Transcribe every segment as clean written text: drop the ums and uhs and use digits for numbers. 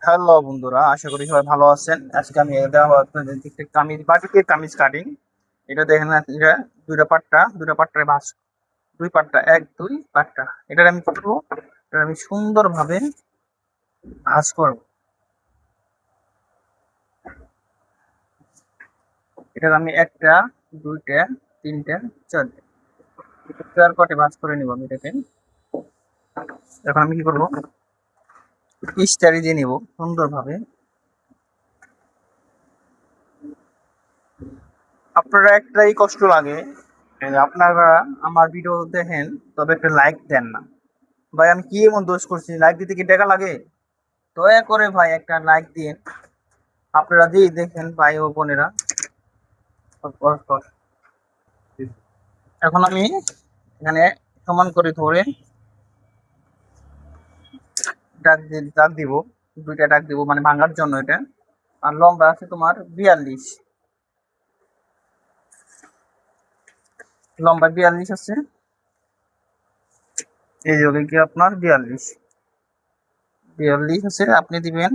Hello বন্ধুরা, আশা করি সবাই ভালো আছেন। আজকে আমি দেখাবো আপনাদের একটা কামিজ, বাটিকের কামিজ কাটিং। এটা দেখেন না, এটা দুইটা পাট্টায় ভাঁজ, দুই পাট্টা, এক দুই পাট্টা। এটার আমি করবো, এটা আমি সুন্দরভাবে ভাঁজ করবো। এটার আমি একটা, দুইটা, তিনটা, চারটা, চার পাটে ভাঁজ করে নিব আমি এটাকে। এখন আমি কি করবো, স্টারি দিয়ে নিব সুন্দরভাবে। আপনারা একটাই কষ্ট লাগে, এই যে আপনারা আমার ভিডিও দেখেন তবে একটা লাইক দেন না। ভাই আমি কি এমন দোষ করছি, লাইক দিতে কি টাকা লাগে? দয়া করে ভাই একটা লাইক দিন। আপনারা যেই দেখেন ভাই ও বোনেরা। এখন আমি এখানে সমান করে ধরে দাগ দিব, দুইটা দাগ দিব মানে ভাঙার জন্য এটা। আর লম্বা আছে তোমার 42, লম্বা 42 আছে। এই যে কি আপনার 42, 42 আছে, আপনি দিবেন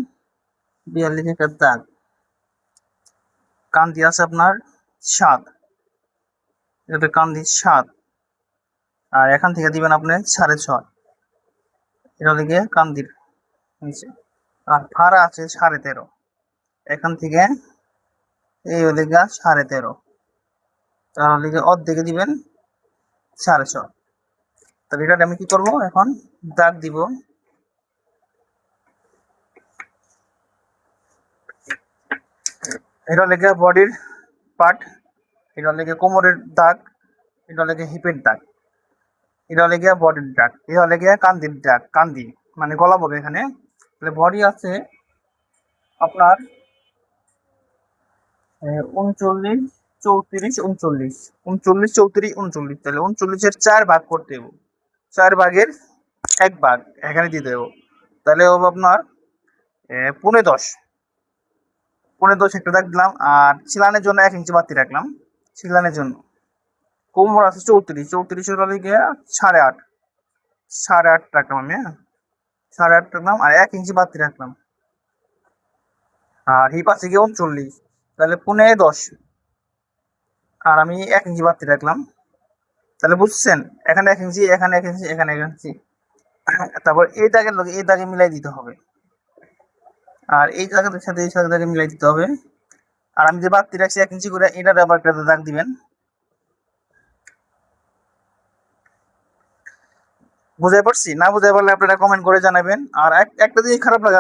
42 একটা দাগ। কান্দি আছে আপনার 7, এটা কান্দি 7। আর এখান থেকে দিবেন আপনি 6.5, এটা লিখে কান্দির নিচে। আর ফাড়া আছে 13.5, এখান থেকে এই লিখা 13.5, তাহলে লিখে অর্ধেকে দিবেন 6.5। তাহলে এটা আমি কি করব, এখন দাগ দিব। এটা লেগে বডির পার্ট, এটা লেগে কোমরের দাগ, এটা লেগে হিপের দাগ, এটা লেগে বডির দাগ, এটা লেগে কান্দির দাগ। কান্দি মানে গলা বলবে এখানে। তাহলে বডি আছে আপনার 39, 34, 39, 39, 34, 39। তাহলে 39-এর 4 ভাগ করতে দেবো, 4 ভাগের 1 ভাগ এখানে দিয়ে দেবো। তাহলে হবে আপনার 15.10, 15.10 একটা দাগ দিলাম। আর ছিলানের জন্য 1 ইঞ্চি বাড়তি রাখলাম, ছিলানের জন্য। কোমর আছে 34, 34 হলে গিয়ে 8.5, 8.5 রাখলাম আমি, হ্যাঁ 8.5 রাখলাম আর 1 ইঞ্চি বাড়তি রাখলাম। আর হিপ আছে গিয়ে 39, তাহলে 15.10 আর আমি 1 ইঞ্চি বাড়তি রাখলাম। তাহলে বুঝছেন, এখানে 1 ইঞ্চি, এখানে 1 ইঞ্চি, এখানে 1 ইঞ্চি। তারপর এই দাগের লগে এই দাগে মিলাই দিতে হবে, আর এই দাগের সাথে এই দাগে মিলাই দিতে হবে। আর আমি যে বাড়তি রাখছি 1 ইঞ্চি করে, এটার আবার একটা দাগ দিবেন। বুঝাই পারছি? না বুঝাই পারলে আপনারা কমেন্ট করে জানাবেন। আর একটা জিনিস খারাপ লাগে,